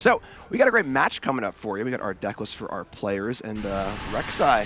So we got a great match coming up for you. We got our deck list for our players and Rek'sai.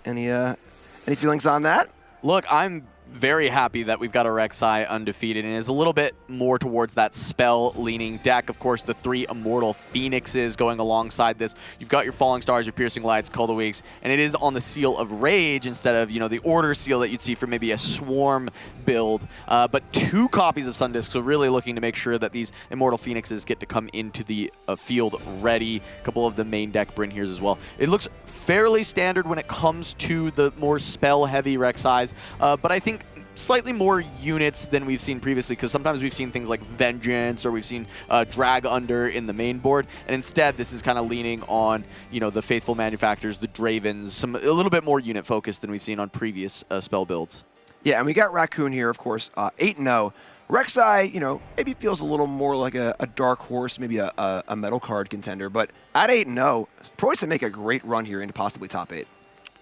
Any feelings on that? Look, I'm very happy that we've got a Rek'sai undefeated and is a little bit more towards that spell-leaning deck. Of course, the 3 Immortal Phoenixes going alongside this. You've got your Falling Stars, your Piercing Lights, Call the Weeks, and it is on the Seal of Rage instead of, the Order Seal that you'd see for maybe a Swarm build. But 2 copies of Sundisk, so really looking to make sure that these Immortal Phoenixes get to come into the field ready. A couple of the main deck Brynheres as well. It looks fairly standard when it comes to the more spell-heavy Rek'sais, but I think slightly more units than we've seen previously, because sometimes we've seen things like Vengeance or we've seen Drag Under in the main board, and instead this is kind of leaning on the Faithful Manufacturers, the Dravens, a little bit more unit focused than we've seen on previous spell builds. Yeah, and we got Raqqoon here, of course, 8-0. Rek'sai, maybe feels a little more like a dark horse, maybe a metal card contender, but at 8-0, poised to make a great run here into possibly top 8.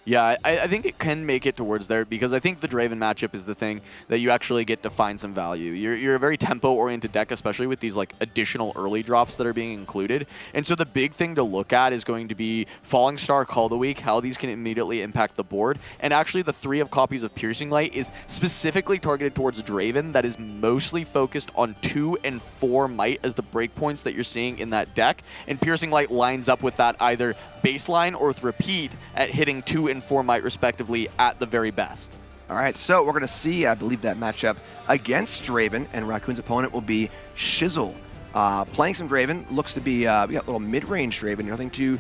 Yeah, I think it can make it towards there, because I think the Draven matchup is the thing that you actually get to find some value. You're a very tempo-oriented deck, especially with these additional early drops that are being included. And so the big thing to look at is going to be Falling Star, Call the Week, how these can immediately impact the board. And actually the 3 copies of Piercing Light is specifically targeted towards Draven, that is mostly focused on 2 and 4 might as the breakpoints that you're seeing in that deck. And Piercing Light lines up with that either baseline or with repeat at hitting 2 and 4 might respectively at the very best. All right, so we're going to see, I believe, that matchup against Draven, and Raqqoon's opponent will be Shizzle. Playing some Draven, looks to be, we got a little mid-range Draven, nothing too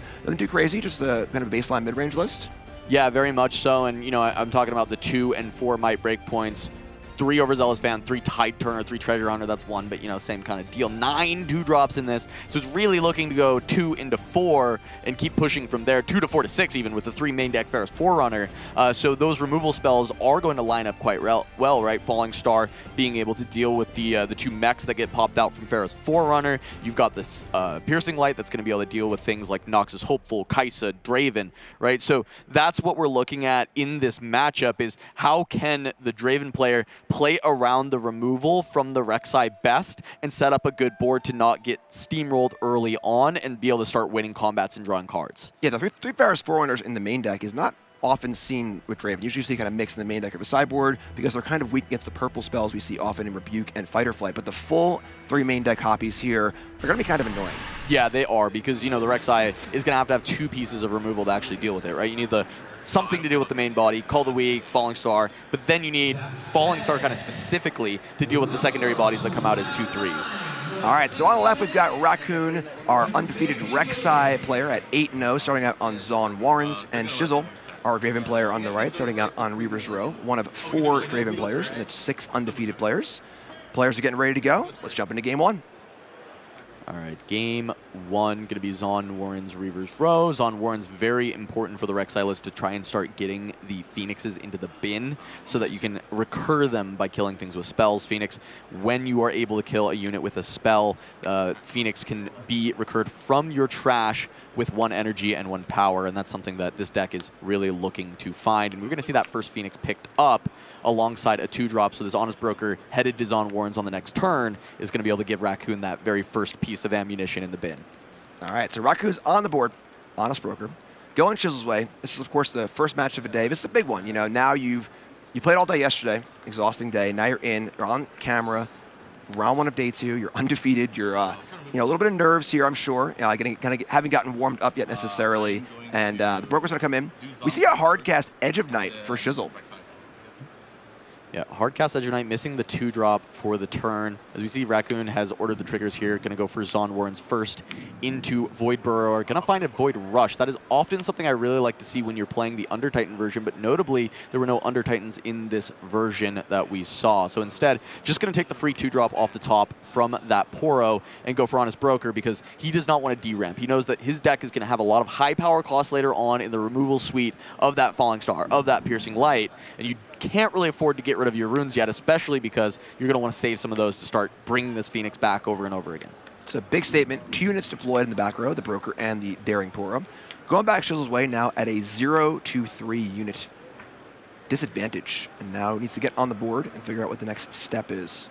crazy, just a kind of a baseline mid-range list. Yeah, very much so, and I'm talking about the 2 and 4 might breakpoints. 3 Overzealous Fan, 3 Tide Turner, 3 Treasure Hunter, that's 1, but same kind of deal. 9 2-drops in this, so it's really looking to go 2 into 4 and keep pushing from there, 2 to 4 to 6 even with the 3 main deck Ferris Forerunner. So those removal spells are going to line up quite well, right? Falling Star being able to deal with the 2 mechs that get popped out from Ferris Forerunner. You've got this Piercing Light that's going to be able to deal with things like Noxus Hopeful, Kaisa, Draven, right? So that's what we're looking at in this matchup, is how can the Draven player play around the removal from the Rek'sai best and set up a good board to not get steamrolled early on and be able to start winning combats and drawing cards. Yeah, the 3 Ferris Forerunners in the main deck is not often seen with Draven. Usually you see kind of mixed in the main deck of a sideboard because they're kind of weak against the purple spells we see often in Rebuke and Fight or Flight. But the full 3 main deck copies here are going to be kind of annoying. Yeah, they are, because the Rek'sai is going to have 2 pieces of removal to actually deal with it, right? You need something to do with the main body, Call the Weak, Falling Star, but then you need Falling Star kind of specifically to deal with the secondary bodies that come out as 2/3s. All right, so on the left, we've got Raqqoon, our undefeated Rek'sai player at 8-0, starting out on Zon Warrens, and Shizzle, our Draven player on the right, starting out on Reaver's Row, one of 4 Draven players, and it's 6 undefeated players. Players are getting ready to go. Let's jump into game 1. All right, game 1 going to be Zon Warren's Reaver's Row. Zon Warren's very important for the Rek'sai list to try and start getting the Phoenixes into the bin so that you can recur them by killing things with spells. Phoenix, when you are able to kill a unit with a spell, Phoenix can be recurred from your trash with 1 energy and 1 power, and that's something that this deck is really looking to find. And we're going to see that first Phoenix picked up alongside a 2-drop, so this Honest Broker headed to Zon Warren's on the next turn is going to be able to give Raqqoon that very first piece of ammunition in the bin. All right, so Raqqoon's on the board, Honest Broker. Going Shizzle's way. This is, of course, the first match of the day. This is a big one. Now you played all day yesterday, exhausting day. Now you're on camera, round 1 of day 2. You're undefeated. You're a little bit of nerves here, I'm sure. Haven't gotten warmed up yet necessarily. And the Broker's going to come in. We see a hard cast Edge of Night for Shizzle. Yeah, Hardcast Edge of Night missing the 2-drop for the turn. As we see, Raqqoon has ordered the triggers here. Going to go for Zon Warren's first into Void Burrower. Going to find a Void Rush. That is often something I really like to see when you're playing the Under Titan version, but notably, there were no Under Titans in this version that we saw. So instead, just going to take the free 2-drop off the top from that Poro and go for Honest Broker, because he does not want to deramp. He knows that his deck is going to have a lot of high power costs later on in the removal suite of that Falling Star, of that Piercing Light, and you can't really afford to get rid of your runes yet, especially because you're going to want to save some of those to start bringing this Phoenix back over and over again. It's a big statement. 2 units deployed in the back row, the Broker and the Daring Poro. Going back Shizzle's way now at a 0-3 unit disadvantage. And now needs to get on the board and figure out what the next step is.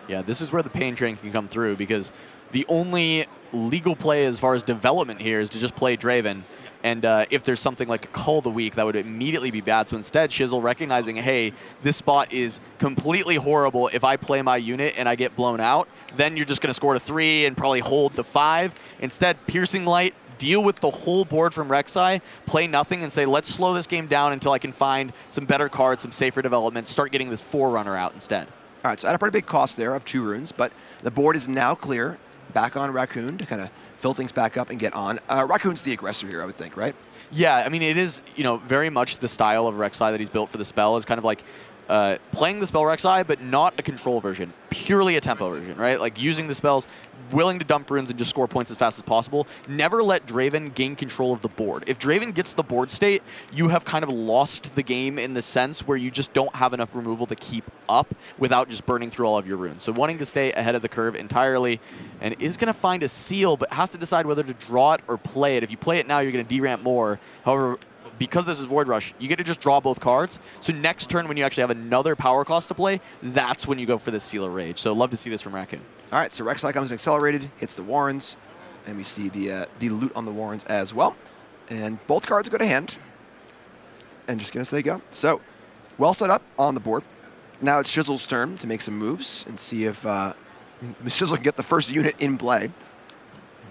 Yeah, this is where the pain train can come through, because the only legal play as far as development here is to just play Draven. And if there's something like a Call of the Week, that would immediately be bad. So instead, Shizzle recognizing, hey, this spot is completely horrible. If I play my unit and I get blown out, then you're just going to score to 3 and probably hold to 5. Instead, Piercing Light, deal with the whole board from Rek'sai, play nothing, and say, let's slow this game down until I can find some better cards, some safer development, start getting this Forerunner out instead. All right, so at a pretty big cost there of 2 runes, but the board is now clear. Back on Raqqoon to kind of fill things back up and get on. Raqqoon's the aggressor here, I would think, right? Yeah, I mean, it is, very much the style of Rek'sai that he's built for the spell is kind of like playing the spell Rek'sai, but not a control version, purely a tempo version, right? Like using the spells, willing to dump runes and just score points as fast as possible. Never let Draven gain control of the board. If Draven gets the board state, you have kind of lost the game in the sense where you just don't have enough removal to keep up without just burning through all of your runes. So wanting to stay ahead of the curve entirely, and is going to find a seal, but has to decide whether to draw it or play it. If you play it now, you're going to deramp more. However, because this is Void Rush, you get to just draw both cards. So next turn, when you actually have another power cost to play, that's when you go for the Seal of Rage. So love to see this from Raqqoon. All right, so Rek'sai comes in accelerated, hits the Warrens, and we see the loot on the Warrens as well. And both cards go to hand. And just going to say go. So, well set up on the board. Now it's Shizzle's turn to make some moves and see if Shizzle can get the first unit in play.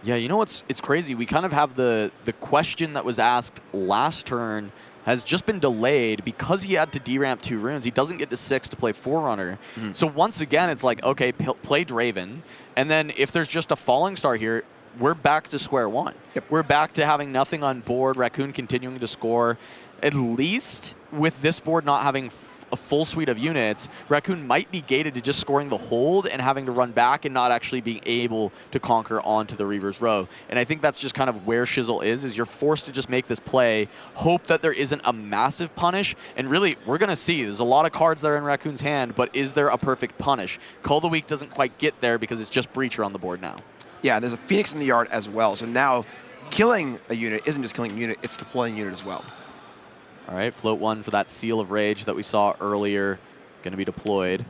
Yeah, you know what's crazy? We kind of have the question that was asked last turn has just been delayed because he had to deramp 2 runes. He doesn't get to 6 to play Forerunner. So once again, it's like, okay, play Draven. And then if there's just a Falling Star here, we're back to square one. Yep. We're back to having nothing on board, Raqqoon continuing to score. At least with this board not having a full suite of units, Raqqoon might be gated to just scoring the hold and having to run back and not actually being able to conquer onto the Reaver's Row. And I think that's just kind of where Shizzle is you're forced to just make this play, hope that there isn't a massive punish, and really, we're going to see. There's a lot of cards that are in Raqqoon's hand, but is there a perfect punish? Call of the Week doesn't quite get there because it's just Breacher on the board now. Yeah, there's a Phoenix in the yard as well. So now killing a unit isn't just killing a unit, it's deploying a unit as well. All right, float 1 for that Seal of Rage that we saw earlier, going to be deployed.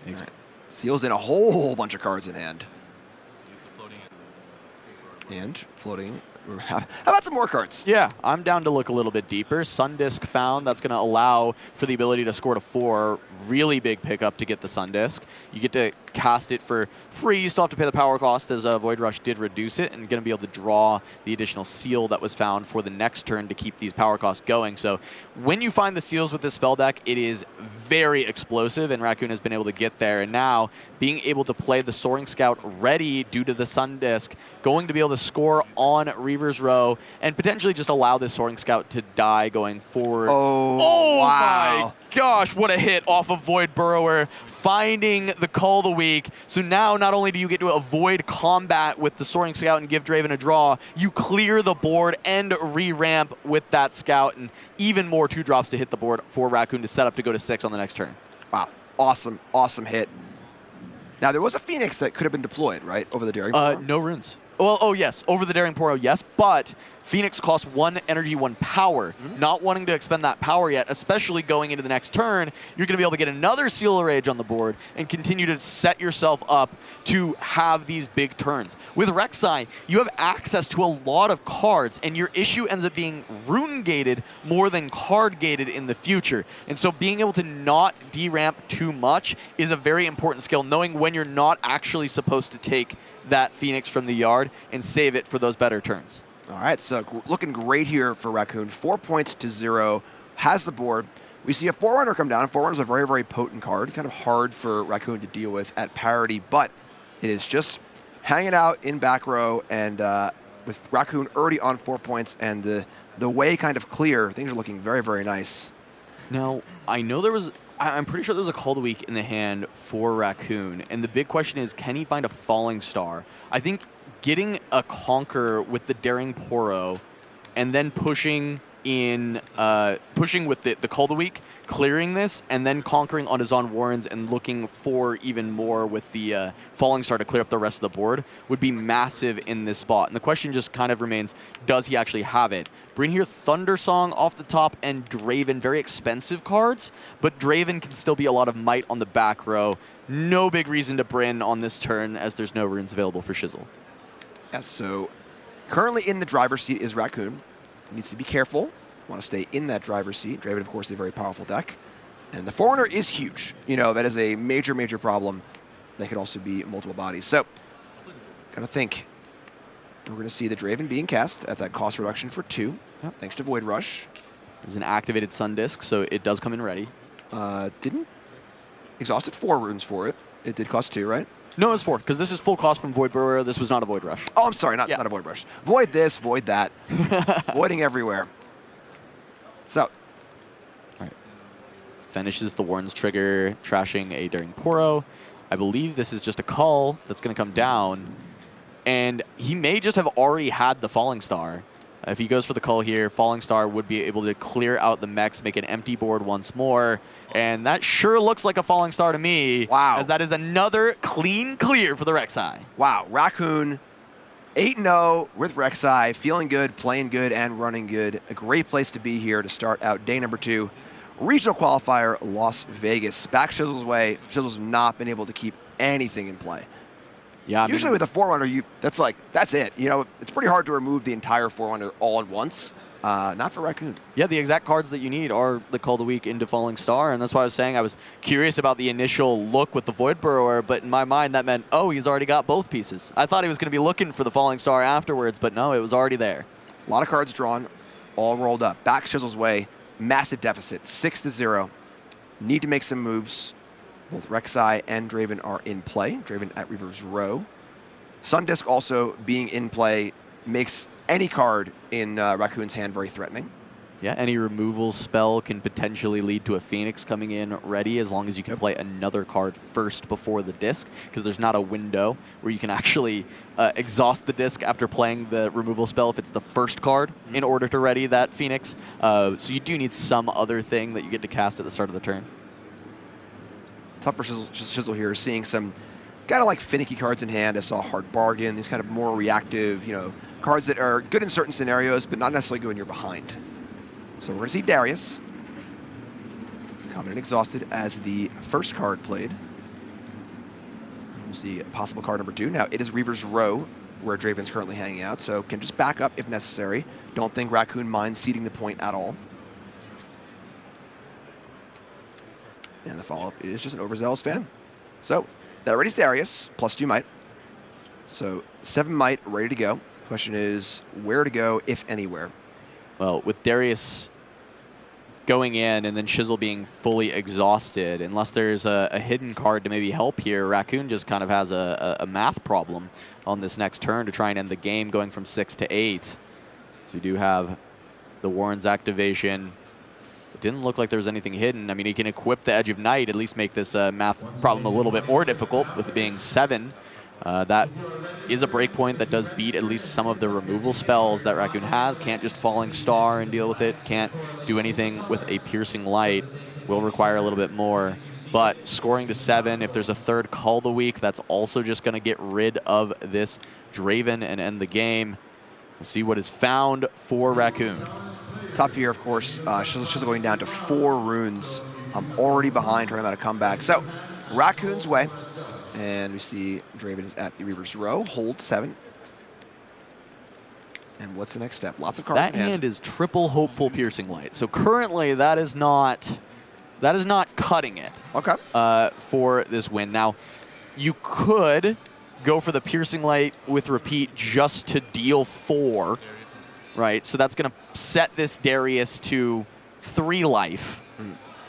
Right. Seals in a whole bunch of cards in hand. And floating. How about some more cards? Yeah, I'm down to look a little bit deeper. Sundisk found. That's going to allow for the ability to score to 4. Really big pickup to get the Sundisk. You get to cast it for free. You still have to pay the power cost as Void Rush did reduce it, and going to be able to draw the additional seal that was found for the next turn to keep these power costs going. So when you find the seals with this spell deck, it is very explosive, and Raqqoon has been able to get there. And now being able to play the Soaring Scout ready due to the Sundisk, going to be able to score on Reaver's Row and potentially just allow this Soaring Scout to die going forward. Oh wow. My gosh, what a hit off of Void Burrower, finding the Call of the Week. So now not only do you get to avoid combat with the Soaring Scout and give Draven a draw, you clear the board and re-ramp with that Scout, and even more 2-drops to hit the board for Raqqoon to set up to go to 6 on the next turn. Wow, awesome, awesome hit. Now there was a Phoenix that could have been deployed, right, over the Daring Poro? No runes. Well, oh yes, over the Daring Poro, yes, but Phoenix costs 1 energy, 1 power. Not wanting to expend that power yet, especially going into the next turn, you're going to be able to get another Seal of Rage on the board and continue to set yourself up to have these big turns. With Rek'sai, you have access to a lot of cards, and your issue ends up being rune-gated more than card-gated in the future. And so being able to not deramp too much is a very important skill, knowing when you're not actually supposed to take that Phoenix from the yard and save it for those better turns. All right, so looking great here for Raqqoon. 4 points to 0, has the board. We see a Forerunner come down. Forerunner is a very, very potent card, kind of hard for Raqqoon to deal with at parity, but it is just hanging out in back row, and with Raqqoon already on 4 points and the way kind of clear, things are looking very, very nice. Now, I know I'm pretty sure there was a Call of the Week in the hand for Raqqoon, and the big question is, can he find a Falling Star? I think getting a Conquer with the Daring Poro and then pushing in pushing with the Call of the Week, clearing this, and then conquering on his own Warrens and looking for even more with the Falling Star to clear up the rest of the board would be massive in this spot. And the question just kind of remains, does he actually have it? Bring here Thundersong off the top and Draven, very expensive cards, but Draven can still be a lot of might on the back row. No big reason to Bryn on this turn as there's no runes available for Shizzle. Yeah, so currently in the driver's seat is Raqqoon. Needs to be careful. Want to stay in that driver's seat. Draven, of course, is a very powerful deck. And the Forerunner is huge. You know, that is a major, major problem. They could also be multiple bodies. So, kind of think we're going to see the Draven being cast at that cost reduction for 2, thanks to Void Rush. There's an activated Sun Disc, so it does come in ready. Didn't exhausted 4 runes for it. It did cost 2, right? No, it's 4, because this is full cost from Void Brewer. This was not a Void Rush. Oh, I'm sorry, not a Void Rush. Void this, void that. Voiding everywhere. So. All right. Finishes the Warren's trigger, trashing a Daring Poro. I believe this is just a call that's going to come down. And he may just have already had the Falling Star. If he goes for the call here, Falling Star would be able to clear out the mechs, make an empty board once more. And that sure looks like a Falling Star to me. Wow. As that is another clean clear for the Rek'sai. Wow, Raqqoon 8-0 with Rek'sai, feeling good, playing good, and running good. A great place to be here to start out day number 2. Regional qualifier, Las Vegas. Back Shizzle's way. Shizzle's not been able to keep anything in play. Yeah, I mean, usually with a Forerunner, that's it. You know, it's pretty hard to remove the entire Forerunner all at once. Not for Raqqoon. Yeah, the exact cards that you need are the Call of the Week into Falling Star, and that's why I was saying I was curious about the initial look with the Void Burrower, but in my mind that meant, oh, he's already got both pieces. I thought he was going to be looking for the Falling Star afterwards, but no, it was already there. A lot of cards drawn, all rolled up. Back Shizzle's way, massive deficit, 6-0. Need to make some moves. Both Rek'sai and Draven are in play. Draven at Reaver's Row. Sun Disc also being in play makes any card in Raqqoon's hand very threatening. Yeah, any removal spell can potentially lead to a Phoenix coming in ready as long as you can play another card first before the disc, because there's not a window where you can actually exhaust the disc after playing the removal spell if it's the first card in order to ready that Phoenix. So you do need some other thing that you get to cast at the start of the turn. Tough for Shizzle here, seeing some kind of like finicky cards in hand. I saw Hard Bargain, these kind of more reactive, you know, cards that are good in certain scenarios, but not necessarily good when you're behind. So we're going to see Darius coming in exhausted as the first card played. We'll see possible card number 2. Now, it is Reaver's Row, where Draven's currently hanging out, so can just back up if necessary. Don't think Raqqoon minds ceding the point at all. And the follow-up is just an overzealous fan. So that already is Darius, plus 2 might. So 7 might ready to go. Question is where to go, if anywhere. Well, with Darius going in and then Shizzle being fully exhausted, unless there's a hidden card to maybe help here, Raqqoon just kind of has a math problem on this next turn to try and end the game, going from 6 to 8. So we do have the Warren's activation. It didn't look like there was anything hidden. I mean, he can equip the Edge of Night, at least make this math problem a little bit more difficult with it being 7. That is a breakpoint that does beat at least some of the removal spells that Raqqoon has. Can't just Falling Star and deal with it. Can't do anything with a Piercing Light. Will require a little bit more. But scoring to 7, if there's a third Call of the Week, that's also just going to get rid of this Draven and end the game. We'll see what is found for Raqqoon. Tough here, of course. Shizzle going down to 4 runes. I'm already behind, trying to make a comeback. So, Raqqoon's way. And we see Draven is at the Reaver's Row. Hold 7. And what's the next step? Lots of cards that in hand. Hand is triple Hopeful Piercing Light. So currently that is not cutting it. Okay. For this win. Now, you could go for the Piercing Light with repeat just to deal 4. Right, so that's going to set this Darius to 3 life.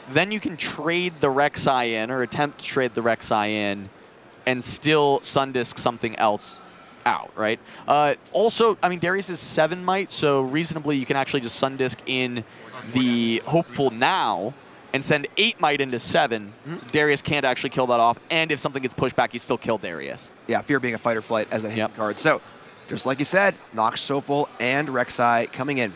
Then you can trade the Rek'sai in, or attempt to trade the Rek'sai in, and still Sun Disc something else out, right? Also, I mean, Darius is 7 might, so reasonably you can actually just Sun Disc in the Hopeful now and send 8 might into 7. Darius can't actually kill that off, and if something gets pushed back, you still kill Darius. Yeah, Fear being a fight or flight as a hidden card. So, just like you said, Nox, Soful, and Rek'sai coming in.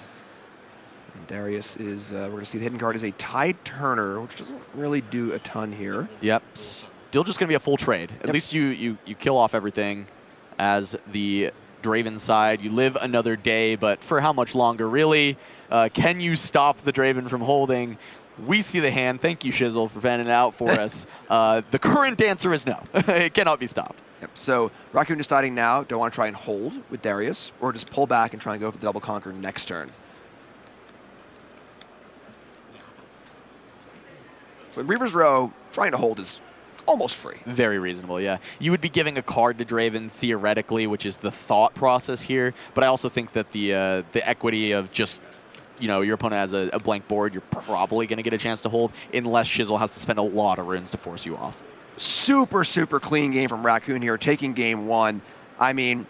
Darius is, we're going to see the hidden card is a Tide Turner, which doesn't really do a ton here. Yep. Still just going to be a full trade. At least you kill off everything as the Draven side. You live another day, but for how much longer, really? Can you stop the Draven from holding? We see the hand. Thank you, Shizzle, for fanning it out for us. The current answer is no. It cannot be stopped. Yep. So Raqqoon deciding now, do I want to try and hold with Darius, or just pull back and try and go for the double conquer next turn? But Reaver's Row, trying to hold is almost free. Very reasonable, yeah. You would be giving a card to Draven theoretically, which is the thought process here. But I also think that the equity of just, you know, your opponent has a blank board, you're probably going to get a chance to hold, unless Shizzle has to spend a lot of runes to force you off. Super, super clean game from Raqqoon here, taking game one. I mean,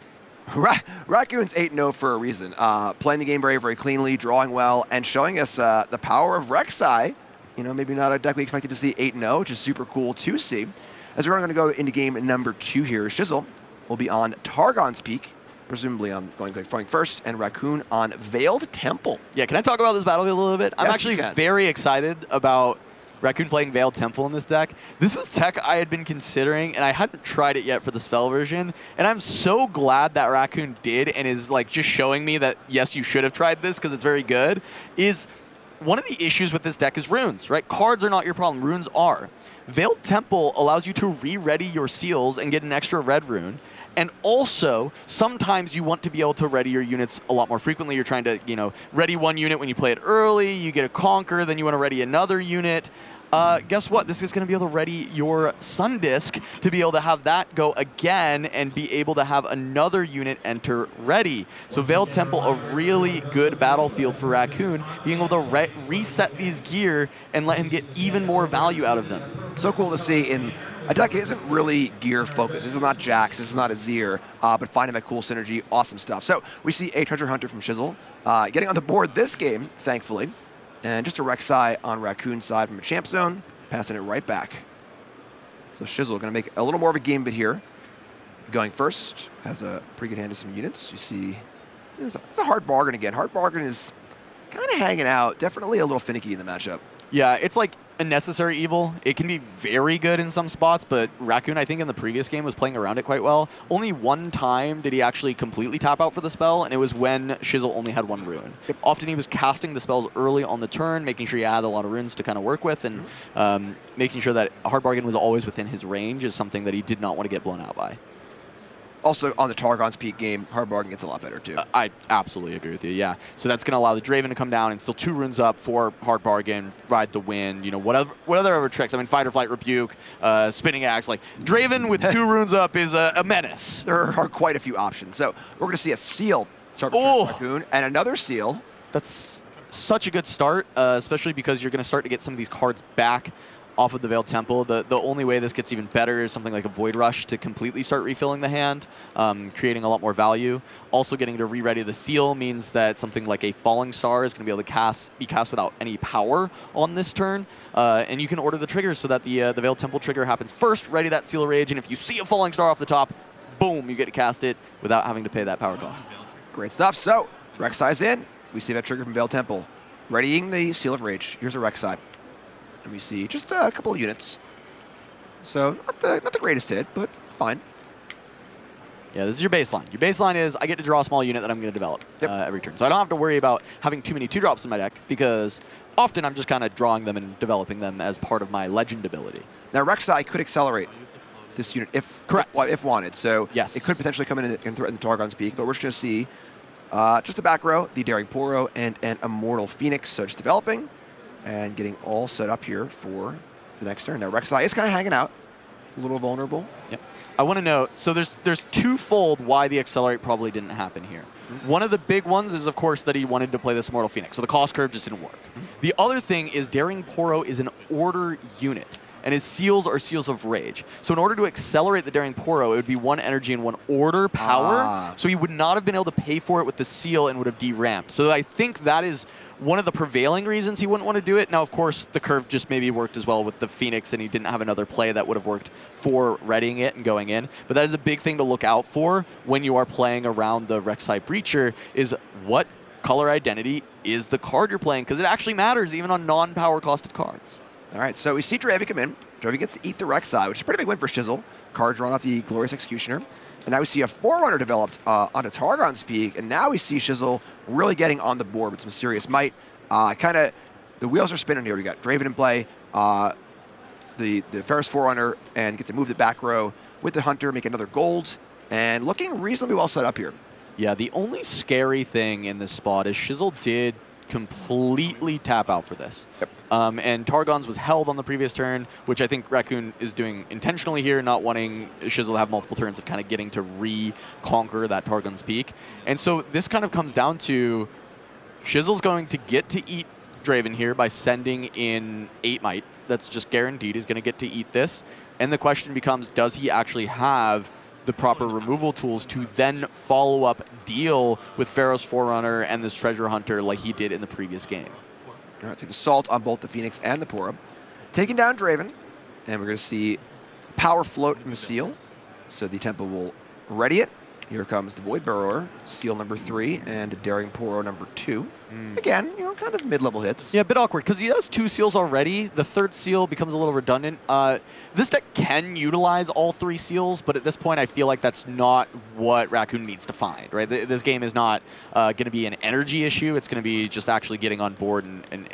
Raqqoon's 8-0 for a reason. Playing the game very, very cleanly, drawing well, and showing us the power of Rek'sai. You know, maybe not a deck we expected to see 8-0, which is super cool to see. As we're going to go into game number 2 here, Shizzle will be on Targon's Peak, presumably on going first, and Raqqoon on Veiled Temple. Yeah, can I talk about this battlefield a little bit? I'm actually very excited about Raqqoon playing Veiled Temple in this deck. This was tech I had been considering, and I hadn't tried it yet for the spell version. And I'm so glad that Raqqoon did and is like just showing me that, yes, you should have tried this because it's very good, is one of the issues with this deck is runes, right? Cards are not your problem, runes are. Veiled Temple allows you to re-ready your seals and get an extra red rune. And also, sometimes you want to be able to ready your units a lot more frequently. You're trying to, you know, ready one unit when you play it early, you get a conquer, then you want to ready another unit. Guess what? This is going to be able to ready your Sun Disk to be able to have that go again and be able to have another unit enter ready. So Veiled Temple, a really good battlefield for Raqqoon, being able to reset these gear and let him get even more value out of them. So cool to see in a deck that isn't really gear focused. This is not Jax, this is not Azir, but finding that cool synergy, awesome stuff. So we see a Treasure Hunter from Shizzle getting on the board this game, thankfully. And just a Rek'sai on Raqqoon's side from a champ zone, passing it right back. So Shizzle going to make a little more of a game bit here. Going first, has a pretty good hand to some units. You see, it's a hard bargain again. Hard bargain is kind of hanging out, definitely a little finicky in the matchup. Yeah, it's like a necessary evil. It can be very good in some spots, but Raqqoon, I think in the previous game, was playing around it quite well. Only one time did he actually completely tap out for the spell, and it was when Shizzle only had one rune. Yep. Often he was casting the spells early on the turn, making sure he had a lot of runes to kind of work with, and making sure that Hard Bargain was always within his range is something that he did not want to get blown out by. Also, on the Targon's Peak game, Hard Bargain gets a lot better, too. I absolutely agree with you, yeah. So that's going to allow the Draven to come down and still 2 runes up for Hard Bargain, ride the wind, you know, whatever other tricks. I mean, Fight or Flight, Rebuke, Spinning Axe. Like, Draven with 2 runes up is a menace. There are quite a few options. So we're going to see a Seal start with Raqqoon, and another Seal. That's such a good start, especially because you're going to start to get some of these cards back off of the Veiled Temple. The only way this gets even better is something like a Void Rush to completely start refilling the hand, creating a lot more value. Also getting to re-ready the Seal means that something like a Falling Star is going to be able to be cast without any power on this turn. And you can order the triggers so that the Veiled Temple trigger happens first, ready that Seal Rage, and if you see a Falling Star off the top, boom, you get to cast it without having to pay that power cost. Great stuff. So, Rek'sai's in. We see that trigger from Veiled Temple. Readying the Seal of Rage. Here's a Rek'sai. And we see just a couple of units. So not the greatest hit, but fine. Yeah, this is your baseline. Your baseline is I get to draw a small unit that I'm going to develop every turn. So I don't have to worry about having too many 2-drops in my deck because often I'm just kind of drawing them and developing them as part of my legend ability. Now Rek'sai could accelerate this unit if wanted. So yes, it could potentially come in and threaten the Targon's Peak, but we're just going to see just the back row, the Daring Poro, and an Immortal Phoenix. So just developing and getting all set up here for the next turn. Now Rek'sai is kind of hanging out, a little vulnerable. Yep. I want to note, so there's twofold why the Accelerate probably didn't happen here. One of the big ones is, of course, that he wanted to play this Immortal Phoenix, so the cost curve just didn't work. The other thing is Daring Poro is an order unit, and his seals are seals of rage. So in order to accelerate the Daring Poro, it would be 1 energy and 1 order power, so he would not have been able to pay for it with the seal and would have deramped. So I think that is one of the prevailing reasons he wouldn't want to do it. Now, of course, the curve just maybe worked as well with the Phoenix, and he didn't have another play that would have worked for readying it and going in. But that is a big thing to look out for when you are playing around the Rek'sai Breacher, is what color identity is the card you're playing, because it actually matters even on non-power costed cards. All right, so we see Draven come in. Draven gets to eat the Rek'sai, which is a pretty big win for Shizzle. Card drawn off the Glorious Executioner. And now we see a Forerunner developed onto Targon's Peak, and now we see Shizzle really getting on the board with some serious might. The wheels are spinning here. We got Draven in play, the Ferris Forerunner, and get to move the back row with the Hunter, make another gold, and looking reasonably well set up here. Yeah, the only scary thing in this spot is Shizzle did completely tap out for this. Yep. And Targon's was held on the previous turn, which I think Raqqoon is doing intentionally here, not wanting Shizzle to have multiple turns of kind of getting to reconquer that Targon's Peak. And so this kind of comes down to Shizzle's going to get to eat Draven here by sending in 8 might. That's just guaranteed. He's going to get to eat this. And the question becomes, does he actually have the proper removal tools to then follow up deal with Pharaoh's Forerunner and this Treasure Hunter like he did in the previous game? All right, take Assault on both the Phoenix and the Pora. Taking down Draven, and we're going to see Power Float from the Seal. So the Temple will ready it. Here comes the Void Burrower, Seal number 3, and Daring Poro number 2. Again, kind of mid-level hits. Yeah, a bit awkward, because he has 2 seals already. The 3rd seal becomes a little redundant. This deck can utilize all 3 seals, but at this point I feel like that's not what Raqqoon needs to find, right? This game is not going to be an energy issue. It's going to be just actually getting on board and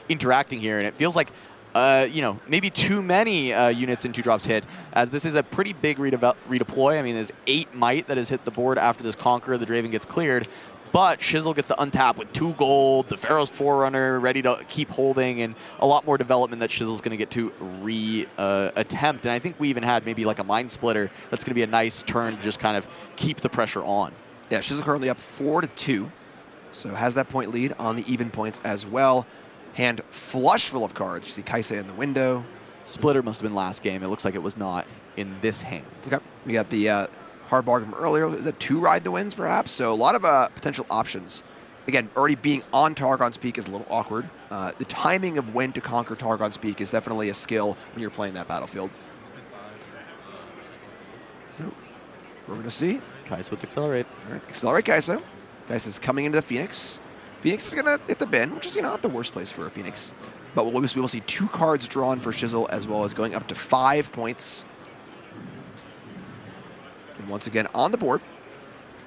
interacting here, and it feels like maybe too many units in 2 drops hit, as this is a pretty big redeploy. I mean, there's 8 might that has hit the board after this Conqueror. The Draven gets cleared, but Shizzle gets to untap with 2 gold, the Pharaoh's Forerunner ready to keep holding, and a lot more development that Shizzle's going to get to re-attempt. And I think we even had maybe like a Mind Splitter that's going to be a nice turn to just kind of keep the pressure on. Yeah, Shizzle currently up 4-2, so has that point lead on the even points as well. Hand flush full of cards. You see Kaisa in the window. Splitter must have been last game. It looks like it was not in this hand. Okay. We got the hard bargain from earlier. Is that 2 ride the wins, perhaps? So a lot of potential options. Again, already being on Targon's Peak is a little awkward. The timing of when to conquer Targon's Peak is definitely a skill when you're playing that battlefield. So we're going to see. Kaisa with Accelerate. All right. Accelerate Kaisa. Kaisa's coming into the Phoenix. Phoenix is going to hit the bin, which is not the worst place for a Phoenix. But we will see 2 cards drawn for Shizzle, as well as going up to 5 points. And once again, on the board,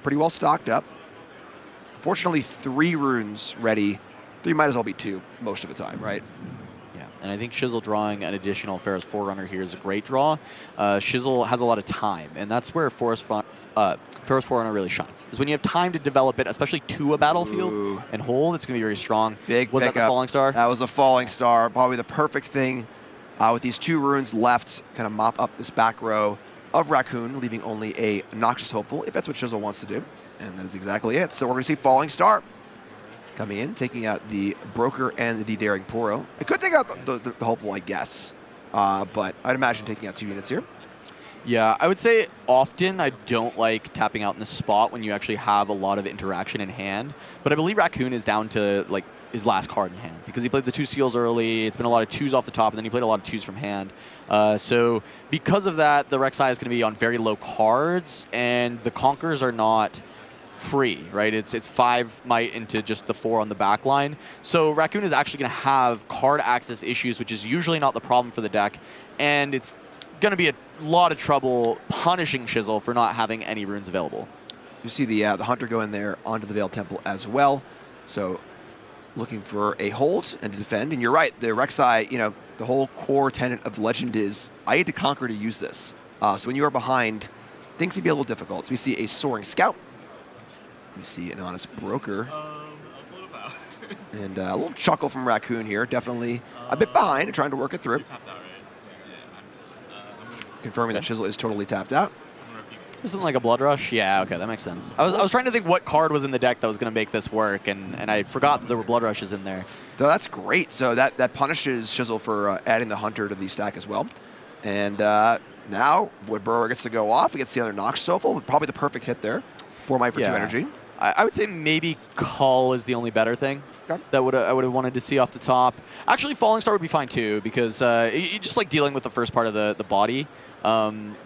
pretty well stocked up. Fortunately, 3 runes ready. 3 might as well be 2 most of the time, right? Yeah, and I think Shizzle drawing an additional Pharaoh's Forerunner here is a great draw. Shizzle has a lot of time, and that's where Pharaoh's Forerunner really shines. Is when you have time to develop it, especially to a battlefield, and hold, it's going to be very strong. Big Was that the Falling Star? That was a Falling Star. Probably the perfect thing with these 2 runes left, kind of mop up this back row of Raqqoon, leaving only a Noxious Hopeful, if that's what Shizzle wants to do. And that is exactly it. So we're going to see Falling Star coming in, taking out the Broker and the Daring Poro. It could take out the Hopeful, I guess, but I'd imagine taking out 2 units here. Yeah, I would say often I don't like tapping out in this spot when you actually have a lot of interaction in hand. But I believe Raqqoon is down to like his last card in hand because he played the 2 seals early. It's been a lot of 2s off the top, and then he played a lot of 2s from hand. So because of that, the Rek'sai is going to be on very low cards, and the Conquerors are not free, right? It's 5 might into just the 4 on the back line. So Raqqoon is actually going to have card access issues, which is usually not the problem for the deck, and it's going to be a lot of trouble punishing Shizzle for not having any runes available. You see the Hunter go in there onto the Veiled Temple as well. So looking for a hold and to defend. And you're right, the Rek'sai, the whole core tenet of Legend is I need to conquer to use this. So when you are behind, things can be a little difficult. So we see a Soaring Scout. We see an Honest Broker. And a little chuckle from Raqqoon here. Definitely a bit behind and trying to work it through. Confirming that Shizzle is totally tapped out. Is this something like a Blood Rush? Yeah, okay, that makes sense. I was trying to think what card was in the deck that was going to make this work, and I forgot that there were Blood Rushes in there. So that's great. So that punishes Shizzle for adding the Hunter to the stack as well. And now Void Burrower gets to go off. He gets the other Nox Soulful, probably the perfect hit there. 4 might for 2 energy. I would say maybe Cull is the only better thing. Okay. that I would have wanted to see off the top. Actually, Falling Star would be fine too, because you just like dealing with the first part of the body.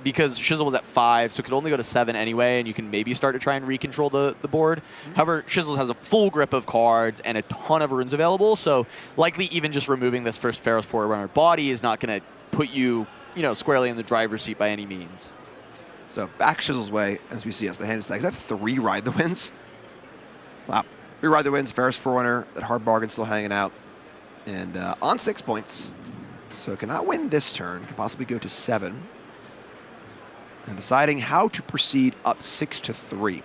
Because Shizzle was at 5, so it could only go to 7 anyway, and you can maybe start to try and recontrol the board. However, Shizzle has a full grip of cards and a ton of runes available, so likely even just removing this first Pharaoh's Forerunner body is not going to put you, squarely in the driver's seat by any means. So back Shizzle's way, as we see as the hand stack. Is that 3 Ride the Winds? Wow. 3 Ride the Winds, Pharaoh's Forerunner, that hard bargain still hanging out. And on 6 points. So cannot win this turn, can possibly go to 7. And deciding how to proceed up 6-3.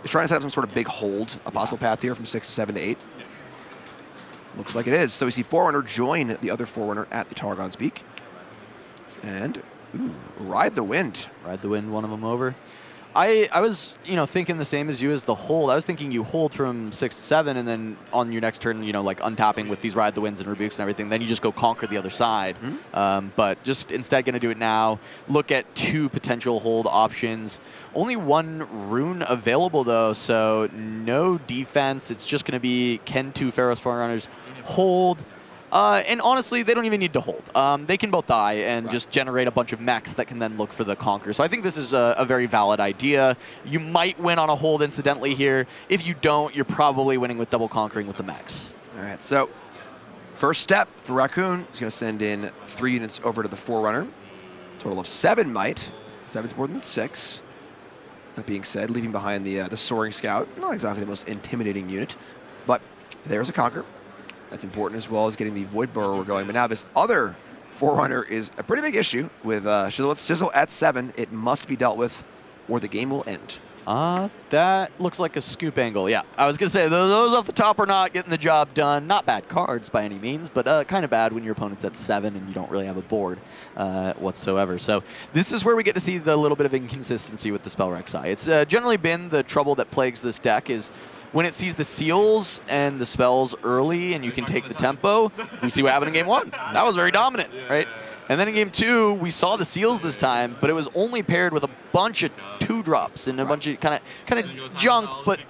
He's trying to set up some sort of big hold, a possible path here from 6 to 7 to 8. Looks like it is. So we see Forerunner join the other Forerunner at the Targon's Peak. And, ooh, Ride the Wind. Ride the Wind, one of them over. I was, thinking the same as you as the hold. I was thinking you hold from 6 to 7, and then on your next turn, like untapping with these Ride the Winds and Rebukes and everything, then you just go conquer the other side. But just instead going to do it now. Look at 2 potential hold options. Only 1 rune available, though, so no defense. It's just going to be, can 2 Pharaoh's Forerunners hold? And honestly, they don't even need to hold. They can both die and just generate a bunch of mechs that can then look for the conquer. So I think this is a very valid idea. You might win on a hold incidentally here. If you don't, you're probably winning with double conquering with the mechs. All right, so first step for Raqqoon is going to send in 3 units over to the Forerunner. Total of 7 might. 7's more than 6. That being said, leaving behind the Soaring Scout. Not exactly the most intimidating unit, but there's a conquer. That's important, as well as getting the Void Burrower going. But now this other Forerunner is a pretty big issue with Shizzle at 7. It must be dealt with, or the game will end. That looks like a scoop angle. Yeah, I was going to say, those off the top are not getting the job done. Not bad cards by any means, but kind of bad when your opponent's at 7 and you don't really have a board whatsoever. So this is where we get to see the little bit of inconsistency with the spell Rek'sai. It's generally been the trouble that plagues this deck is when it sees the seals and the spells early and you can take the tempo. We see what happened in game 1. That was very dominant, right? And then in game 2, we saw the seals this time, but it was only paired with a bunch of 2-drops and a bunch of kind of junk, but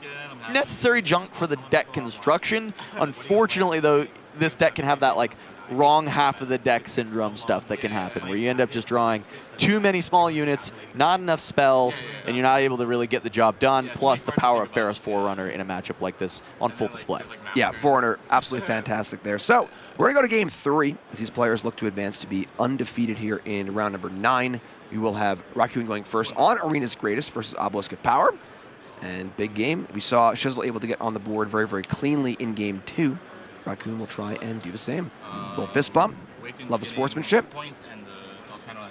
necessary junk for the deck construction. Unfortunately, though, this deck can have that like wrong half of the deck syndrome stuff that can happen, where you end up just drawing too many small units, not enough spells, and you're not able to really get the job done, plus the power of Pharaoh's Forerunner in a matchup like this on full display. Yeah, Forerunner, absolutely fantastic there. So we're going to go to game 3 as these players look to advance to be undefeated here in round number 9. We will have Raqqoon going first on Arena's Greatest versus Obelisk of Power. And big game. We saw Shizzle able to get on the board very, very cleanly in game 2. Raqqoon will try and do the same. Little fist bump. Love the sportsmanship.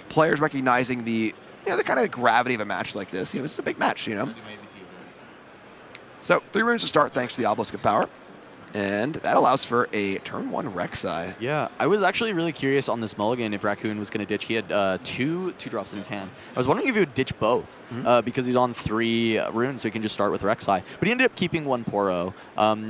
Players recognizing the kind of gravity of a match like this. This is a big match, So 3 runes to start thanks to the Obelisk of Power. And that allows for a turn 1 Rek'sai. Yeah, I was actually really curious on this mulligan if Raqqoon was going to ditch. He had 2 drops in his hand. I was wondering if he would ditch both because he's on 3 runes, so he can just start with Rek'sai. But he ended up keeping 1 Poro,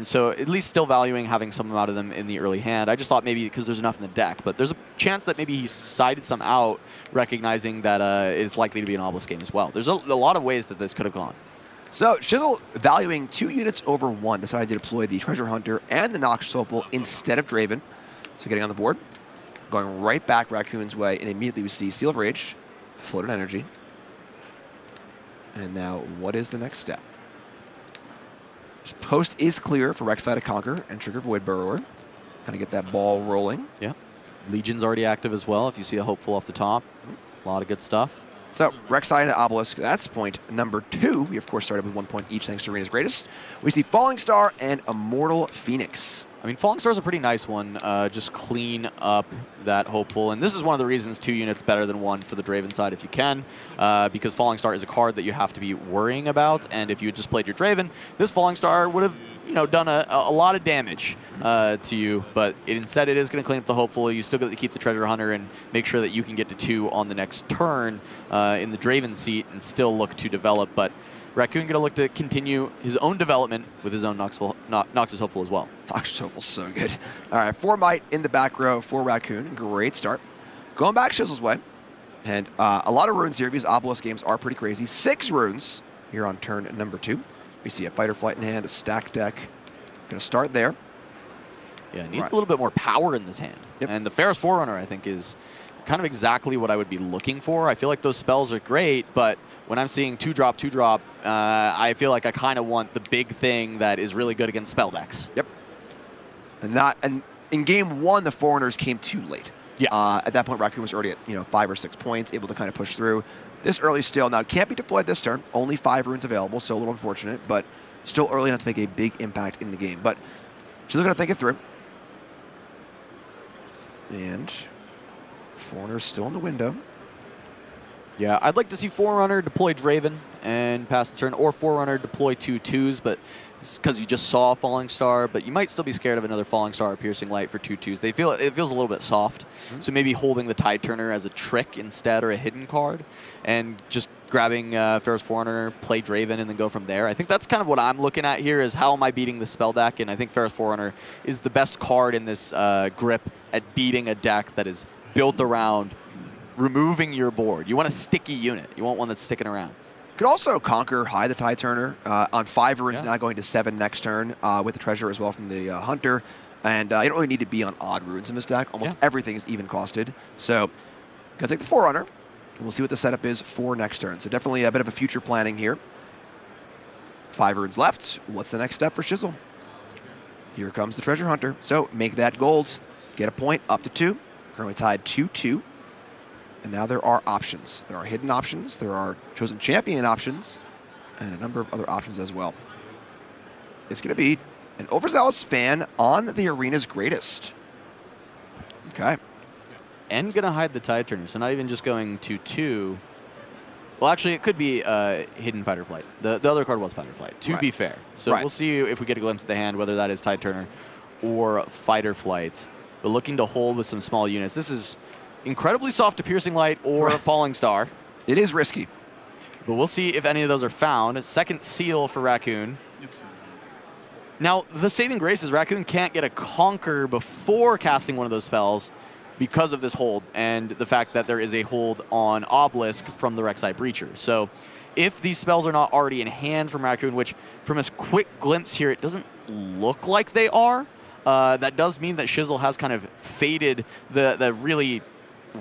so at least still valuing having some amount of them in the early hand. I just thought maybe because there's enough in the deck, but there's a chance that maybe he sided some out, recognizing that it's likely to be an Obelisk game as well. There's a lot of ways that this could have gone. So Shizzle, valuing 2 units over 1, decided to deploy the Treasure Hunter and the Noxious Hopeful instead of Draven. So getting on the board, going right back Raqqoon's way, and immediately we see Seal of Rage, Floated Energy. And now, what is the next step? Post is clear for Rek'sai to conquer and trigger Void Burrower. Kind of get that ball rolling. Yeah. Legion's already active as well, if you see a Hopeful off the top. A lot of good stuff. So, Rek'sai and Obelisk, that's point number 2. We, of course, started with 1 point each thanks to Arena's Greatest. We see Falling Star and Immortal Phoenix. I mean, Falling Star is a pretty nice one. Just clean up that Hopeful. And this is one of the reasons 2 units better than 1 for the Draven side if you can. Because Falling Star is a card that you have to be worrying about. And if you had just played your Draven, this Falling Star would have done a lot of damage to you, but instead it is going to clean up the Hopeful. You still get to keep the Treasure Hunter and make sure that you can get to 2 on the next turn in the Draven seat and still look to develop. But Raqqoon going to look to continue his own development with his own Noxious Hopeful as well. Noxious Hopeful's so good. All right, 4 might in the back row for Raqqoon. Great start. Going back Shizzle's way. And a lot of runes here because Obelisk games are pretty crazy. 6 runes here on turn number 2. We see a Fight or Flight in hand, a stack deck, Going to start there. Yeah, it needs a little bit more power in this hand. Yep. And the Ferris Forerunner, I think, is kind of exactly what I would be looking for. I feel like those spells are great, but when I'm seeing 2-drop, 2-drop, I feel like I kind of want the big thing that is really good against spell decks. Yep. And in game 1, the Foreigners came too late. Yeah. At that point, Raqqoon was already at 5 or 6 points, able to kind of push through. This early still. Now, it can't be deployed this turn. Only 5 runes available, so a little unfortunate, but still early enough to make a big impact in the game. But she's going to think it through. And Foreigner's still in the window. Yeah, I'd like to see Forerunner deploy Draven and pass the turn, or Forerunner deploy 2/2s, but it's because you just saw a Falling Star, but you might still be scared of another Falling Star or Piercing Light for 2/2s. It feels a little bit soft, so maybe holding the Tide Turner as a trick instead, or a hidden card, and just grabbing Ferris Forerunner, play Draven, and then go from there. I think that's kind of what I'm looking at here, is how am I beating the spell deck, and I think Ferris Forerunner is the best card in this grip at beating a deck that is built around removing your board. You want a sticky unit. You want one that's sticking around. Could also conquer high the Tide Turner on 5 runes, now going to 7 next turn with the treasure as well from the Hunter. And you don't really need to be on odd runes in this deck. Almost everything is even costed. So, gonna take the Forerunner, and we'll see what the setup is for next turn. So definitely a bit of a future planning here. 5 runes left. What's the next step for Shizzle? Here comes the Treasure Hunter. So make that gold. Get a point up to 2. Currently tied 2-2. And now there are options. There are hidden options. There are chosen champion options. And a number of other options as well. It's going to be an overzealous fan on the arena's greatest. Okay. And going to hide the Tide Turner, so not even just going 2/2. Well, actually, it could be hidden Fight or Flight. The other card was Fight or Flight, to be fair. So we'll see if we get a glimpse of the hand, whether that is Tide Turner or Fight or Flight. But looking to hold with some small units. This is incredibly soft to Piercing Light or Falling Star. It is risky. But we'll see if any of those are found. Second seal for Raqqoon. Now, the saving grace is Raqqoon can't get a Conquer before casting one of those spells because of this hold and the fact that there is a hold on Obelisk from the Rek'sai Breacher. So if these spells are not already in hand from Raqqoon, which from a quick glimpse here, it doesn't look like they are, that does mean that Shizzle has kind of faded the really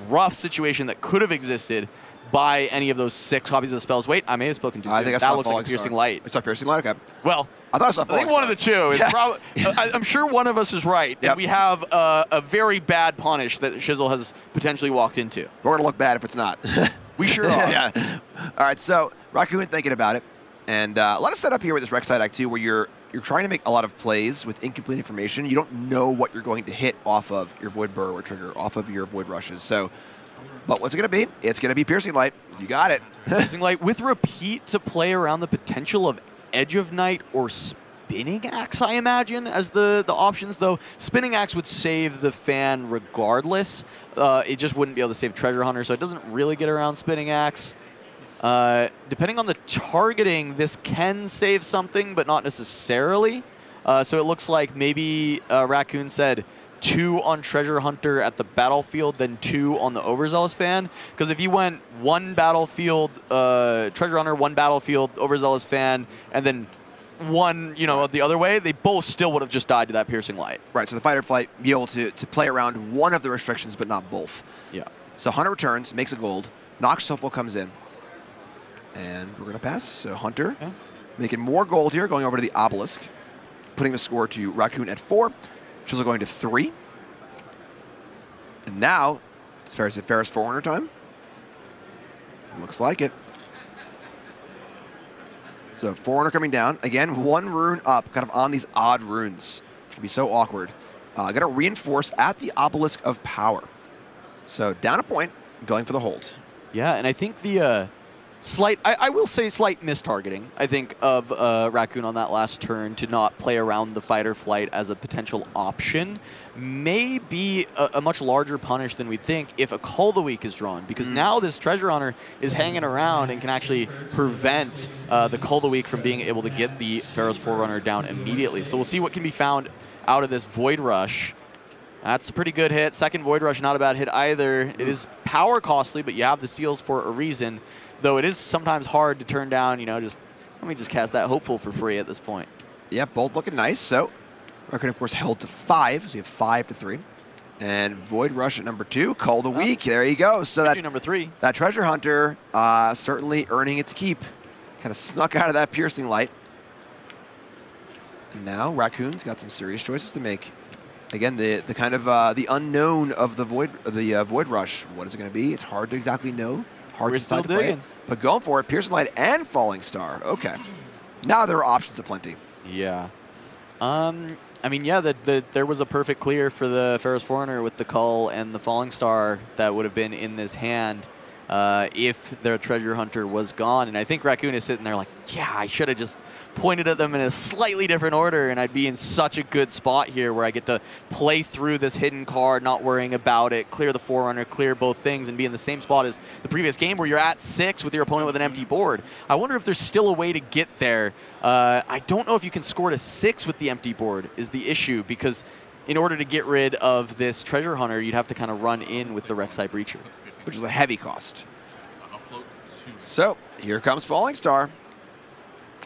rough situation that could have existed by any of those 6 copies of the spells. Wait, I may have spoken too soon. I think that looks like a Piercing Light. It's a Piercing Light? Okay. Well, I thought it was a think one of the two. Is probably, I'm sure one of us is right, and we have a very bad punish that Shizzle has potentially walked into. We're going to look bad if it's not. We sure are. Yeah. All right, so Raqqoon thinking about it. And a lot of setup here with this Rek'sai deck, too, where you're trying to make a lot of plays with incomplete information. You don't know what you're going to hit off of your Void Burrow or trigger, off of your Void Rushes. So, but what's it going to be? It's going to be Piercing Light. You got it. Piercing Light with Repeat to play around the potential of Edge of Night or Spinning Axe, I imagine, as the options, though. Spinning Axe would save the fan regardless. It just wouldn't be able to save Treasure Hunter, so it doesn't really get around Spinning Axe. Depending on the targeting, this can save something, but not necessarily. So it looks like maybe Raqqoon said 2 on Treasure Hunter at the battlefield, then 2 on the Overzealous Fan. Because if you went 1 battlefield, Treasure Hunter, 1 battlefield, Overzealous Fan, and then 1, the other way, they both still would have just died to that Piercing Light. Right, so the Fight or Flight be able to play around one of the restrictions, but not both. Yeah. So Hunter returns, makes a gold. Nox Shuffle comes in. And we're going to pass. So Hunter making more gold here, going over to the Obelisk, putting the score to Raqqoon at 4. Shizzle going to 3. And now it's Ferris Forerunner time. Looks like it. So Forerunner coming down. Again, 1 rune up, kind of on these odd runes. Should be so awkward. Got to reinforce at the Obelisk of Power. So down a point, going for the hold. Yeah, and I think the slight, I will say slight mistargeting, I think, of Raqqoon on that last turn to not play around the Fight or Flight as a potential option may be a much larger punish than we think if a Call of the Week is drawn, because now this Treasure Hunter is hanging around and can actually prevent the Call of the Week from being able to get the Ferris Forerunner down immediately. So we'll see what can be found out of this Void Rush. That's a pretty good hit. Second Void Rush, not a bad hit either. It is power costly, but you have the seals for a reason. Though it is sometimes hard to turn down, just let me just cast that Hopeful for free at this point. Yeah, both looking nice. So Raqqoon, of course, held to 5, so you have 5 to 3. And Void Rush at number 2, Call the Week. There you go. So that number 3. That Treasure Hunter certainly earning its keep. Kind of snuck out of that Piercing Light. And now Raccoon's got some serious choices to make. Again, the kind of the unknown of the Void Rush. What is it going to be? It's hard to exactly know. Hard We're to still decide to play it. digging. But going for it, Piercing Light and Falling Star. Okay. Now there are options aplenty. Yeah. I mean, yeah, there was a perfect clear for the Pharaoh's Foreigner with the Cull and the Falling Star that would have been in this hand if their Treasure Hunter was gone. And I think Raqqoon is sitting there like, yeah, I should have just pointed at them in a slightly different order, and I'd be in such a good spot here where I get to play through this hidden card, not worrying about it, clear the Forerunner, clear both things, and be in the same spot as the previous game where you're at 6 with your opponent with an empty board. I wonder if there's still a way to get there. I don't know if you can score to 6 with the empty board is the issue, because in order to get rid of this Treasure Hunter, you'd have to kind of run in with the Rek'sai Breacher, which is a heavy cost. So here comes Falling Star.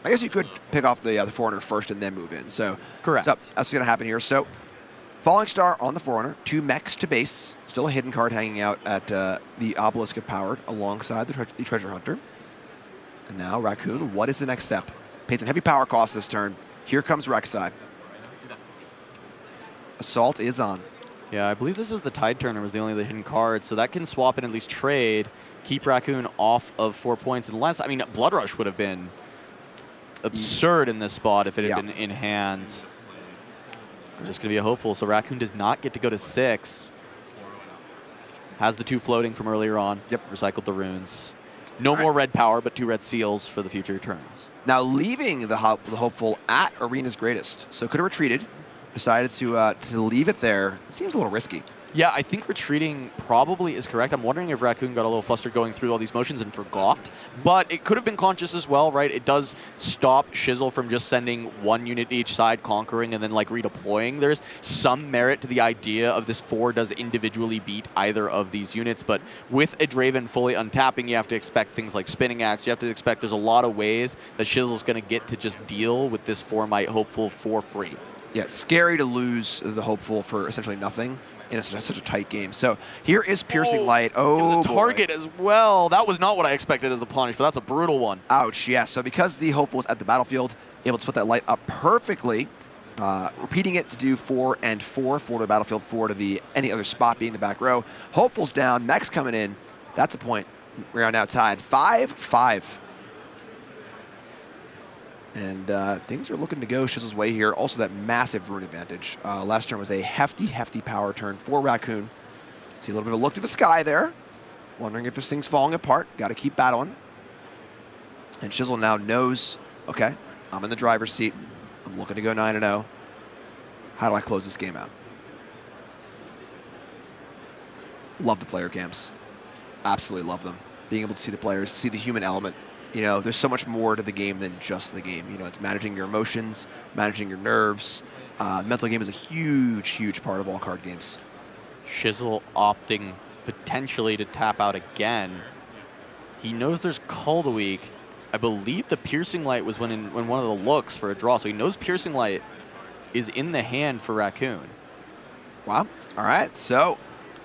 I guess you could pick off the Forerunner first and then move in. So correct. So that's what's going to happen here. So Falling Star on the Forerunner, 2 mechs to base, still a hidden card hanging out at the Obelisk of Power alongside the Treasure Hunter. And now Raqqoon, what is the next step? Paid some heavy power costs this turn. Here comes Rek'sai. Assault is on. Yeah, I believe this was the Tide Turner was the only hidden card, so that can swap and at least trade, keep Raqqoon off of 4 points. Unless, I mean, Blood Rush would have been absurd in this spot if it had been in hand. Just going to be a hopeful, so Raqqoon does not get to go to 6. Has the 2 floating from earlier on. Yep. Recycled the runes. No more red power, but 2 red seals for the future turns. Now leaving the hopeful at Arena's Greatest. So could have retreated. Decided to leave it there. It seems a little risky. Yeah, I think retreating probably is correct. I'm wondering if Raqqoon got a little flustered going through all these motions and forgot. But it could have been conscious as well, right? It does stop Shizzle from just sending 1 unit each side, conquering, and then like redeploying. There's some merit to the idea of this 4 does individually beat either of these units. But with a Draven fully untapping, you have to expect things like Spinning Axe. You have to expect there's a lot of ways that Shizzle's going to get to just deal with this 4 might hopeful for free. Yeah, scary to lose the hopeful for essentially nothing in such a tight game. So here is Piercing Light. Oh, it was a target as well. That was not what I expected as the punish, but that's a brutal one. Ouch, yeah. So because the hopeful was at the battlefield, able to put that light up perfectly, repeating it to do 4 and 4, 4 to the battlefield, 4 to any other spot being the back row. Hopeful's down, mech's coming in. That's a point. We are now tied 5-5. And things are looking to go Shizzle's way here. Also that massive rune advantage. Last turn was a hefty, hefty power turn for Raqqoon. See a little bit of a look to the sky there. Wondering if this thing's falling apart. Got to keep battling. And Shizzle now knows, okay, I'm in the driver's seat. I'm looking to go 9-0. How do I close this game out? Love the player cams. Absolutely love them. Being able to see the players, see the human element. You know, there's so much more to the game than just the game. You know, it's managing your emotions, managing your nerves. The mental game is a huge, huge part of all card games. Shizzle opting potentially to tap out again. He knows there's Call the Week. I believe the Piercing Light was when one of the looks for a draw, so he knows Piercing Light is in the hand for Raqqoon. Wow. All right. So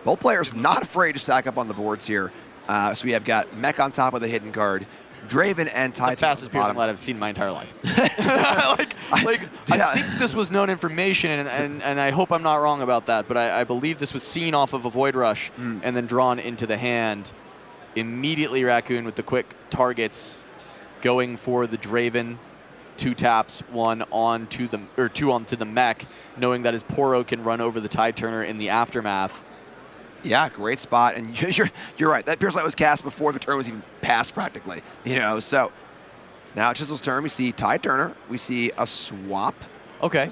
both players not afraid to stack up on the boards here. So we have got Mech on top of the hidden card. Draven and Tide. The fastest Piercing Light I've seen in my entire life. I think this was known information, and I hope I'm not wrong about that, but I believe this was seen off of a Void Rush and then drawn into the hand. Immediately Raqqoon with the quick targets going for the Draven. 2 taps, 1 onto the 2 onto the mech, knowing that his Poro can run over the Tide Turner in the aftermath. Yeah, great spot, and you're right. That Piercing Light was cast before the turn was even passed, practically. You know, so now at Shizzle's turn, we see Tide Turner, we see a swap. Okay.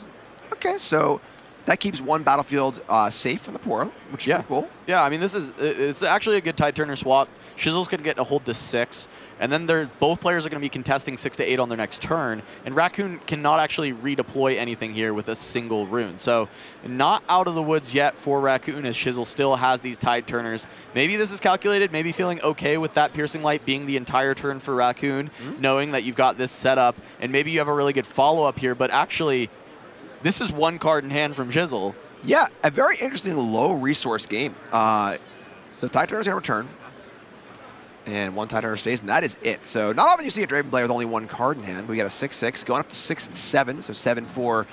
Okay, so that keeps 1 battlefield safe from the Poro, which is pretty cool. Yeah, I mean, it's actually a good Tide Turner swap. Shizzle's going to get a hold to 6, and then both players are going to be contesting 6 to 8 on their next turn, and Raqqoon cannot actually redeploy anything here with a single rune. So not out of the woods yet for Raqqoon, as Shizzle still has these Tide Turners. Maybe this is calculated, maybe feeling okay with that Piercing Light being the entire turn for Raqqoon, knowing that you've got this set up, and maybe you have a really good follow-up here, but actually This is one card in hand from Shizzle. Yeah, a very interesting low resource game. So Tide Turner's going to return. And one Tide Turner stays, and that is it. So not often you see a Draven player with only one card in hand. We got a 6/6 going up to 6/7, so 7 for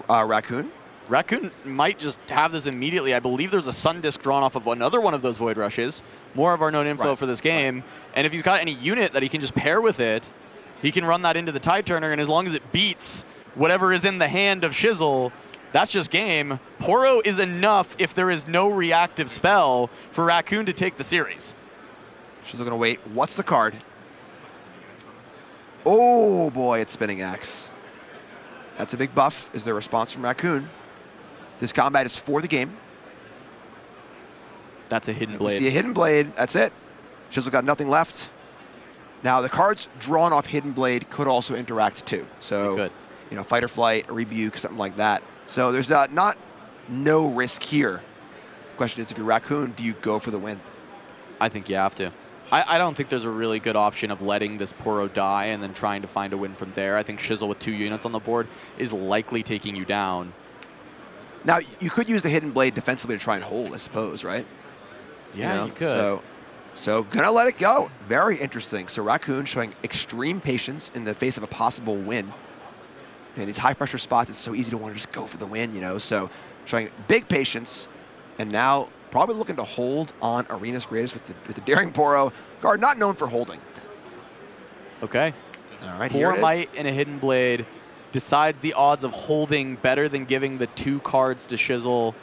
Raqqoon. Raqqoon might just have this immediately. I believe there's a Sun Disc drawn off of another one of those Void Rushes. More of our known info for this game. And if he's got any unit that he can just pair with it, he can run that into the Tide Turner, and as long as it beats whatever is in the hand of Shizzle, that's just game. Poro is enough if there is no reactive spell for Raqqoon to take the series. Shizzle going to wait. What's the card? Oh, boy, it's Spinning Axe. That's a big buff, is the response from Raqqoon. This combat is for the game. That's a Hidden Blade. See a Hidden Blade. That's it. Shizzle got nothing left. Now, the cards drawn off Hidden Blade could also interact, too. So, you know, Fight or Flight, a Rebuke, something like that. So there's not no risk here. The question is, if you're Raqqoon, do you go for the win? I think you have to. I don't think there's a really good option of letting this Poro die and then trying to find a win from there. I think Shizzle with 2 units on the board is likely taking you down. Now, you could use the Hidden Blade defensively to try and hold, I suppose, right? Yeah, you could. So gonna let it go. Very interesting. So Raqqoon showing extreme patience in the face of a possible win. In these high-pressure spots, it's so easy to want to just go for the win, you know? So showing big patience, and now probably looking to hold on Arena's Greatest with the Daring Poro card, not known for holding. Okay. All right, Poor Might and a Hidden Blade decides the odds of holding better than giving the 2 cards to Shizzle.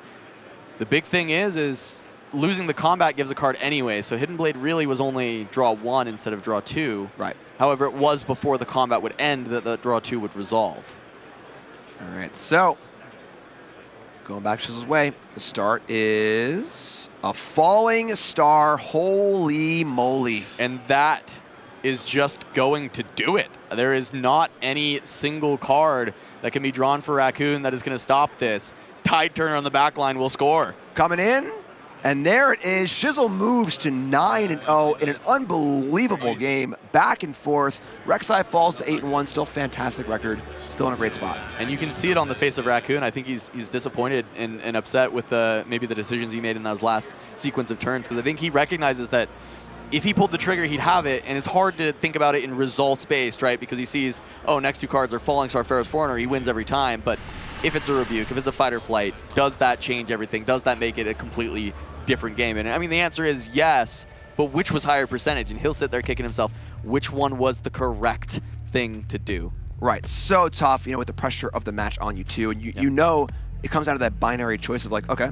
The big thing is losing the combat gives a card anyway, so Hidden Blade really was only draw 1 instead of draw 2. Right. However, it was before the combat would end that the draw 2 would resolve. All right, so going back Shizzle's way, the start is a Falling Star. Holy moly. And that is just going to do it. There is not any single card that can be drawn for Raqqoon that is going to stop this. Tide Turner on the back line will score. Coming in, and there it is. Shizzle moves to 9-0 in an unbelievable game. Back and forth. Rek'sai falls to 8-1. Still fantastic record. Still in a great spot. And you can see it on the face of Raqqoon. I think he's disappointed and upset with maybe the decisions he made in those last sequence of turns, because I think he recognizes that if he pulled the trigger, he'd have it, and it's hard to think about it in results-based, right? Because he sees, oh, next 2 cards are Falling Star, Pharaoh's Foreigner, he wins every time. But if it's a Rebuke, if it's a Fight or Flight, does that change everything? Does that make it a completely different game? And I mean, the answer is yes, but which was higher percentage? And he'll sit there kicking himself, which one was the correct thing to do? Right, so tough, you know, with the pressure of the match on you too. And you know it comes down to that binary choice of like, okay,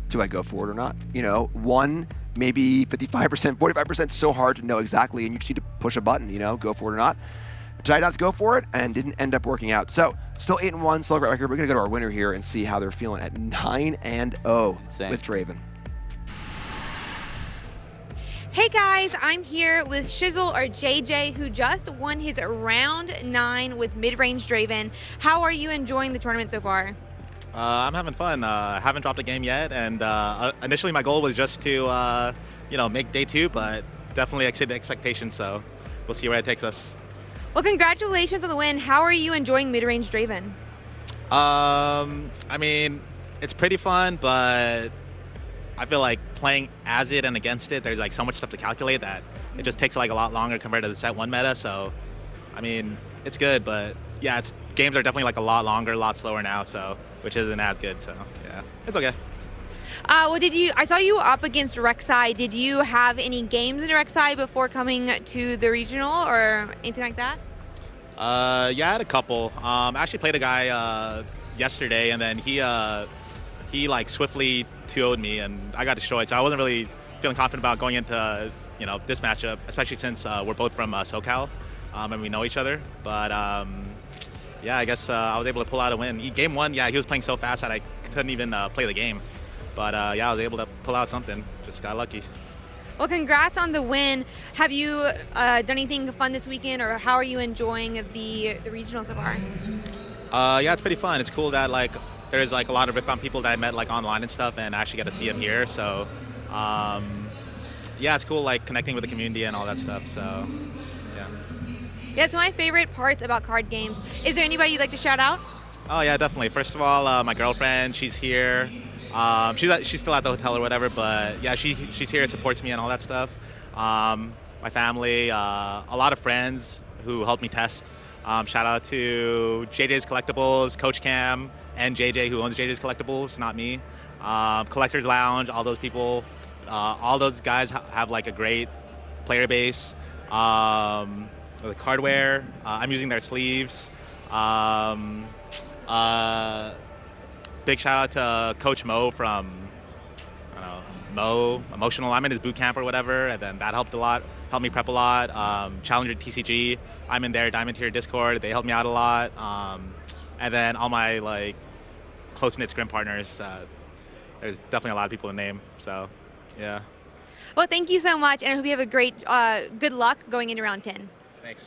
do I go for it or not? You know, one, maybe 55%, 45%, so hard to know exactly, and you just need to push a button, you know, go for it or not. Decided not to go for it, and didn't end up working out. So, still 8-1, still a great record. We're gonna go to our winner here and see how they're feeling at 9-0 with Draven. Hey guys, I'm here with Shizzle or JJ, who just won his round 9 with mid-range Draven. How are you enjoying the tournament so far? I'm having fun. Haven't dropped a game yet, and initially my goal was just to, you know, make day 2, but definitely exceeded expectations. So we'll see where it takes us. Well, congratulations on the win. How are you enjoying mid-range Draven? I mean, it's pretty fun, but I feel like playing as it and against it, there's like so much stuff to calculate that it just takes like a lot longer compared to the set 1 meta. So, I mean, it's good, but yeah, games are definitely like a lot longer, a lot slower now, so which isn't as good. So yeah, it's okay. Well, I saw you up against Rek'sai. Did you have any games in Rek'sai before coming to the regional or anything like that? Yeah, I had a couple. I actually played a guy yesterday, and then he like swiftly 2-0'd me, and I got destroyed. So I wasn't really feeling confident about going into this matchup, especially since we're both from SoCal and we know each other. But yeah, I guess I was able to pull out a win. Game 1, yeah, he was playing so fast that I couldn't even play the game. But yeah, I was able to pull out something. Just got lucky. Well, congrats on the win. Have you done anything fun this weekend, or how are you enjoying the regional so far? Yeah, it's pretty fun. It's cool that like there's like a lot of Riftbound people that I met like online and stuff, and I actually get to see them here. So yeah, it's cool like connecting with the community and all that stuff. So yeah. Yeah, it's one of my favorite parts about card games. Is there anybody you'd like to shout out? Oh yeah, definitely. First of all, my girlfriend, she's here. She's still at the hotel or whatever, but yeah, she's here, supports me and all that stuff. My family, a lot of friends who helped me test. Shout out to JJ's Collectibles, Coach Cam, and JJ who owns JJ's Collectibles, not me. Collectors Lounge, all those people, all those guys have like a great player base. The hardware, I'm using their sleeves. Big shout out to Coach Mo from Mo Emotional. I'm in his boot camp or whatever, and then that helped a lot. Helped me prep a lot. Challenger TCG, I'm in their Diamond Tier Discord. They helped me out a lot. And then all my like close-knit scrim partners. There's definitely a lot of people to name. So, yeah. Well, thank you so much, and I hope you have a great, good luck going into round 10. Thanks.